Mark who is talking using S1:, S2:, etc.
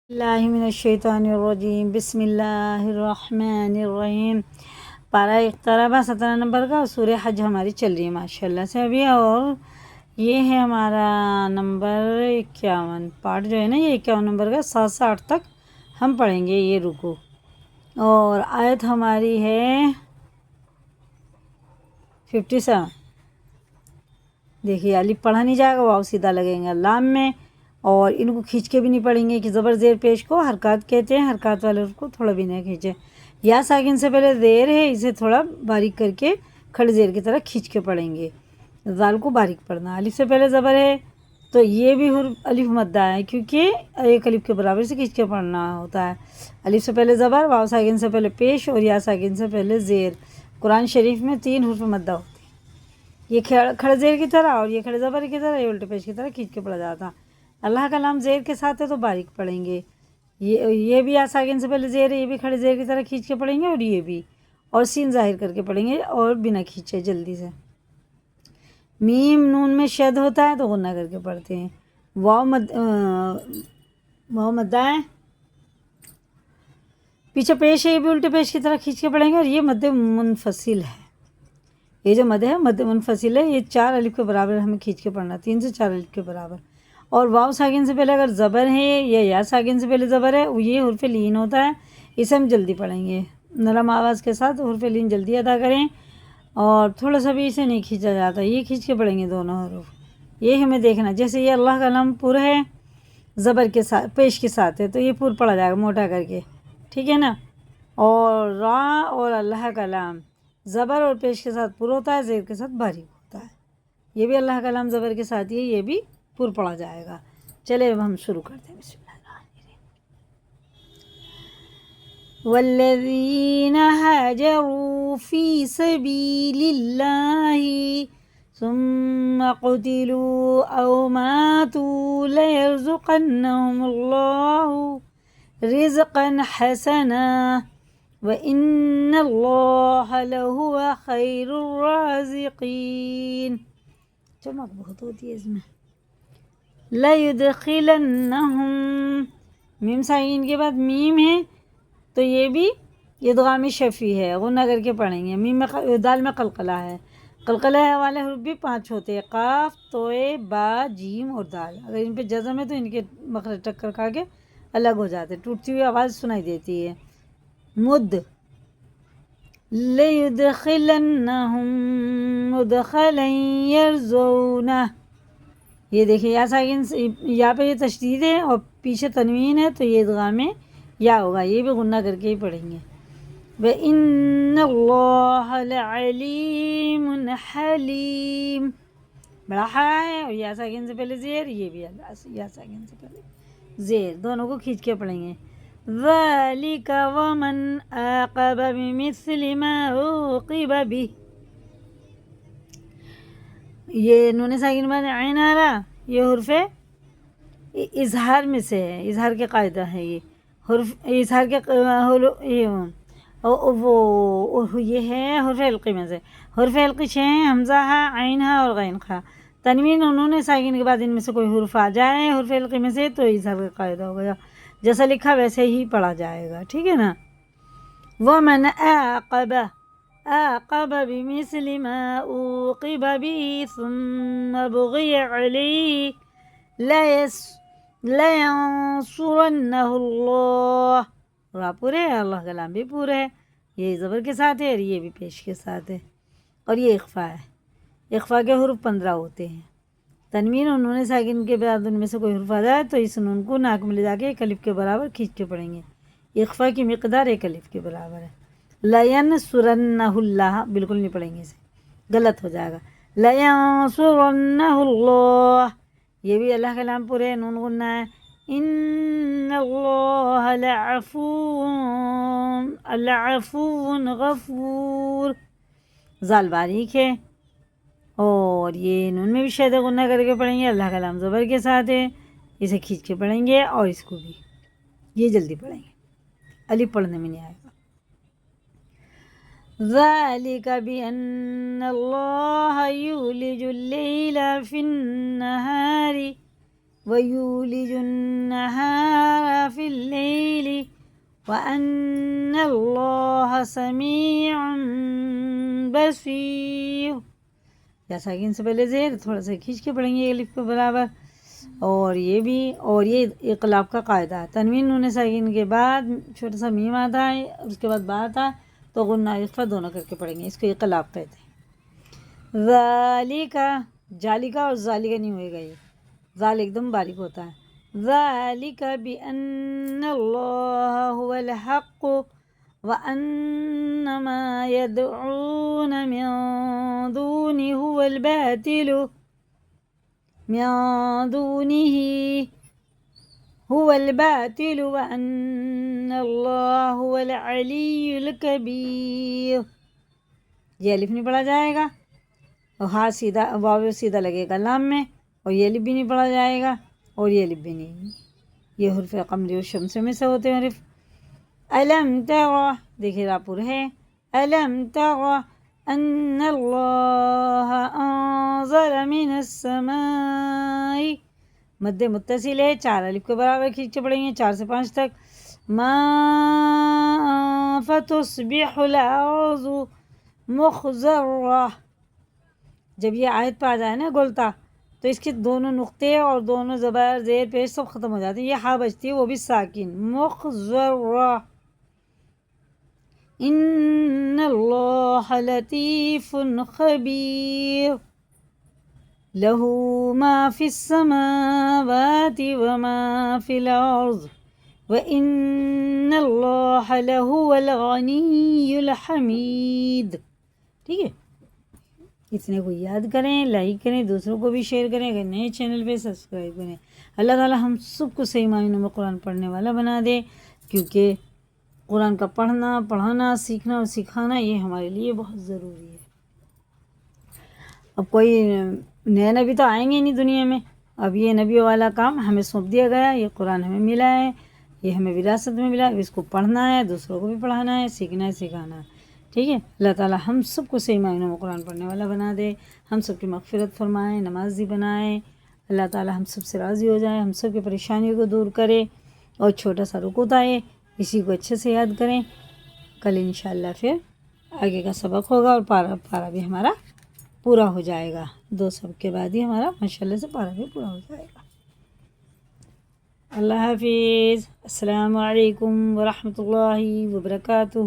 S1: اللہ من الشیطان الرجیم بسم اللہ الرحمن الرحیم۔ پارہ اقتربہ 17 نمبر کا، سورہ حج ہماری چل رہی ہے ماشاءاللہ سے ابھی، اور یہ ہے ہمارا نمبر 51 پارٹ جو ہے نا، یہ 51 نمبر کا 7 سے 8 تک ہم پڑھیں گے یہ رکوع، اور آیت ہماری ہے 57۔ دیکھیے الف پڑھا نہیں جائے گا، واو سیدھا لگیں گا لام میں، اور ان کو کھینچ کے بھی نہیں پڑھیں گے کہ زبر زیر پیش کو حرکات کہتے ہیں، حرکات والے کو تھوڑا بھی نہ کھینچے۔ یا ساکن سے پہلے زیر ہے، اسے تھوڑا باریک کر کے کھڑے زیر کی طرح کھینچ کے پڑھیں گے، زال کو باریک پڑھنا۔ الف سے پہلے زبر ہے تو یہ بھی حرف الف مدہ ہے، کیونکہ ایک الف کے برابر سے کھینچ کے پڑھنا ہوتا ہے۔ الف سے پہلے زبر، واو ساکن سے پہلے پیش، اور یا ساکن سے پہلے زیر۔ قرآن شریف میں 3 حروف مدہ ہوتے ہیں، یہ کھڑے زیر کی طرح، اور یہ کھڑے زبر کی طرح، یہ الٹے پیش کی طرح کھینچ کے پڑھا جاتا۔ اللہ کا نام زیر کے ساتھ ہے تو باریک پڑھیں گے، یہ بھی یا ساکن سے پہلے زیر ہے، یہ بھی کھڑے زیر کی طرح کھینچ کے پڑھیں گے، اور یہ بھی، اور سین ظاہر کر کے پڑھیں گے اور بنا کھینچے جلدی سے۔ میم نون میں شد ہوتا ہے تو غنہ کر کے پڑھتے ہیں۔ واو مدہ ہے، پیچھے پیش ہے، یہ بھی الٹے پیش کی طرح کھینچ کے پڑھیں گے، اور یہ مد منفصل ہے۔ یہ جو مد ہے مد منفصل ہے، یہ 4 الف کے برابر ہمیں کھینچ کے پڑھنا، 3 سے 4 الف کے برابر۔ اور واو ساکن سے پہلے اگر زبر ہے یا ساکن سے پہلے زبر ہے، یہ حرف لین ہوتا ہے، اسے ہم جلدی پڑھیں گے، نرم آواز کے ساتھ حرف لین جلدی ادا کریں، اور تھوڑا سا بھی اسے نہیں کھینچا جاتا، یہ کھینچ کے پڑھیں گے دونوں حروف۔ یہ ہمیں دیکھنا، جیسے یہ اللہ کا نام پر ہے زبر کے ساتھ پیش کے ساتھ ہے تو یہ پر پڑھا جائے گا موٹا کر کے، ٹھیک ہے نا۔ اور را اور اللہ کا نام زبر اور پیش کے ساتھ پر ہوتا ہے، زیر کے ساتھ باریک ہوتا ہے۔ یہ بھی اللہ کا نام زبر کے ساتھ ہی ہے، یہ بھی پر پڑھا جائے گا۔ چلے اب ہم شروع کرتے ہیں، بسم اللہ الرحمن الرحیم۔ والذین ہاجروا فی سبیل اللہ ثم قتلوا او ماتوا لیرزقنہم اللہ رزقا حسنا وَإِنَّ اللَّهَ لَهُوَ خَيْرُ الرَّازِقِينَ۔ چمک بہت ہوتی ہے اس میں۔ لَيُدْخِلَنَّهُمْ، میم ساکن کے بعد میم ہے تو یہ بھی ادغام شفی ہے، غنہ کر کے پڑھیں گے۔ میم میں دال میں قلقلہ ہے، قلقلہ والے حروف بھی 5 ہوتے ہیں، قاف، توئے، با، جیم اور دال۔ اگر ان پہ جزم ہے تو ان کے مخرج ٹکر کھا کے الگ ہو جاتے، ٹوٹتی ہوئی آواز سنائی دیتی ہے۔ مد، لَيُدْخِلَنَّهُمْ مُدْخَلًا يَرْزُونَهُ، یہ دیکھیں یا ساکن یا پہ یہ تشدید ہے اور پیچھے تنوین ہے تو یہ ادغام یا ہوگا، یہ بھی غنہ کر کے ہی پڑھیں گے۔ وَإِنَّ اللَّهَ لَعَلِيمٌ حَلِيمٌ، بڑا ہا ہے، اور یا ساکن سے پہلے زیر، یہ بھی یا ساکن سے پہلے زیر، دونوں کو کھینچ کے پڑھیں گے۔ ذَلِكَ وَمَنْ عَاقَبَ بِمِثْلِ مَا عُوقِبَ بِهِ، یہ نون ساکن بعد عین آ رہا، یہ حرف اظہار میں سے ہے، اظہار کے قاعدہ ہے، یہ حرف اظہار کے یہ ہے حرف حلقی میں سے۔ حرف حلقی 6 ہیں، حمزہ ہا، عین ہا اور غین خا۔ تنوین اور نون ساکن کے بعد ان میں سے کوئی حرف آ جائے حرف حلقی میں سے تو اظہار کا قاعدہ ہو گیا، جیسا لکھا ویسے ہی پڑھا جائے گا، ٹھیک ہے نا۔ وَمَنْ عَاقَبَ بِمِثْلِ مَا عُوقِبَ بِهِ ثُمَّ بُغِيَ عَلَيْهِ لَيَنصُرَنَّهُ اللَّهُ، را پورے ہے، اللہ کا نام بھی پورا ہے، یہ زبر کے ساتھ ہے اور یہ بھی پیش کے ساتھ ہے، اور یہ اخفا ہے۔ اخفا کے حروف 15 ہوتے ہیں، تنوین اور نون ساکن کے بعد ان میں سے کوئی حرف آ جائے تو اس نون کو ناک میں لے جا کے 1 الف کے برابر کھینچ کے پڑھیں گے۔ اخفا کی مقدار 1 الف کے برابر ہے۔ لَيَنصُرَنَّهُ اللَّهُ بالکل نہیں پڑھیں گے، اسے غلط ہو جائے گا۔ لَيَنصُرَنَّهُ اللَّهُ، یہ بھی اللہ کا نام پورے ہے، نون غنہ ہے۔ إِنَّ اللَّهَ لَعَفُوٌّ غَفُورٌ، زال باریک ہے، اور یہ نون میں بھی شد غنہ کر کے پڑھیں گے، اللہ کا نام زبر کے ساتھ ہے، اسے کھینچ کے پڑھیں گے، اور اس کو بھی یہ جلدی پڑھیں گے، الف پڑھنے میں نہیں آئے گا۔ ذَلِكَ بِأَنَّ اللَّهَ يُولِجُ اللَّيْلَ فِي النَّهَارِ وَيُولِجُ النَّهَارَ فِي وَأَنَّ اللَّهَ سَمِيعٌ بَصِيرٌ. یا ساکن سے پہلے زیر تھوڑا سا کھینچ کے پڑھیں گے الف کے برابر. اور یہ اقلاب کا قاعدہ ہے. تنوین نون ساکن کے بعد چھوٹا سا میم آتا ہے، اس کے بعد با آتا ہے، تو غنہ اخفا دونوں کر کے پڑھیں گے. اس کو اقلاب کہتے ہیں. ذالکا، جالکا اور ذالکا نہیں ہوئے گا، یہ ذال ایک دم باریک ہوتا ہے. ذالک بأن اللہ هو الحق وأن ما يدعون من دونه هو الباطل وأن اللہ هو العلی الکبیر. یہ الف نہیں پڑھا جائے گا، اور ہاں سیدھا واو سیدھا لگے گا لام میں، اور یہ الف بھی نہیں پڑھا جائے گا، اور یہ الف بھی نہیں. یہ حرف قمری و شمس میں سے ہوتے ہیں حرف. الم تر، دیکھیے راپور ہے. الم تر ان اللہ انزل من السماء، مد متصل ہے، 4 الف کے برابر کھینچ کے پڑھیں گے 4 سے 5 تک. ماء فتصبح الارض مخضرہ. جب یہ آیت پہ آ جائے نا گولتا، تو اس کے دونوں نقطے اور دونوں زبر زیر پیش سب ختم ہو جاتے ہیں. یہ ہا بجتی ہے، وہ بھی ساکن. مخضرہ. ان اللہ لطیف خبیر لہ ما فی السماوات وما فی الارض وان اللہ لہو الغنی الحمید. ٹھیک ہے، اتنے کو یاد کریں، لائک کریں، دوسروں کو بھی شیئر کریں. اگر نئے چینل پہ سبسکرائب کریں. اللہ تعالی ہم سب کو صحیح معنوں میں قرآن پڑھنے والا بنا دے، کیونکہ قرآن کا پڑھنا، پڑھانا، سیکھنا اور سکھانا یہ ہمارے لیے بہت ضروری ہے. اب کوئی نئے نبی تو آئیں گے نہیں دنیا میں. اب یہ نبی والا کام ہمیں سونپ دیا گیا. یہ قرآن ہمیں ملا ہے، یہ ہمیں وراثت میں ملا ہے. اس کو پڑھنا ہے، دوسروں کو بھی پڑھانا ہے، سیکھنا ہے، سکھانا ہے. ٹھیک ہے. اللہ تعالی ہم سب کو صحیح معنوں میں قرآن پڑھنے والا بنا دے، ہم سب کی مغفرت فرمائے، نمازی بنائے. اللہ تعالی ہم سب سے راضی ہو جائے، ہم سب کی پریشانیوں کو دور کرے. اور چھوٹا سا رکوع آئے، اسی کو اچھے سے یاد کریں. کل انشاءاللہ پھر آگے کا سبق ہوگا، اور پارا بھی ہمارا پورا ہو جائے گا. 2 سبق کے بعد ہی ہمارا ماشاءاللہ سے پارا بھی پورا ہو جائے گا. اللہ حافظ. السلام علیکم ورحمۃ اللہ وبرکاتہ.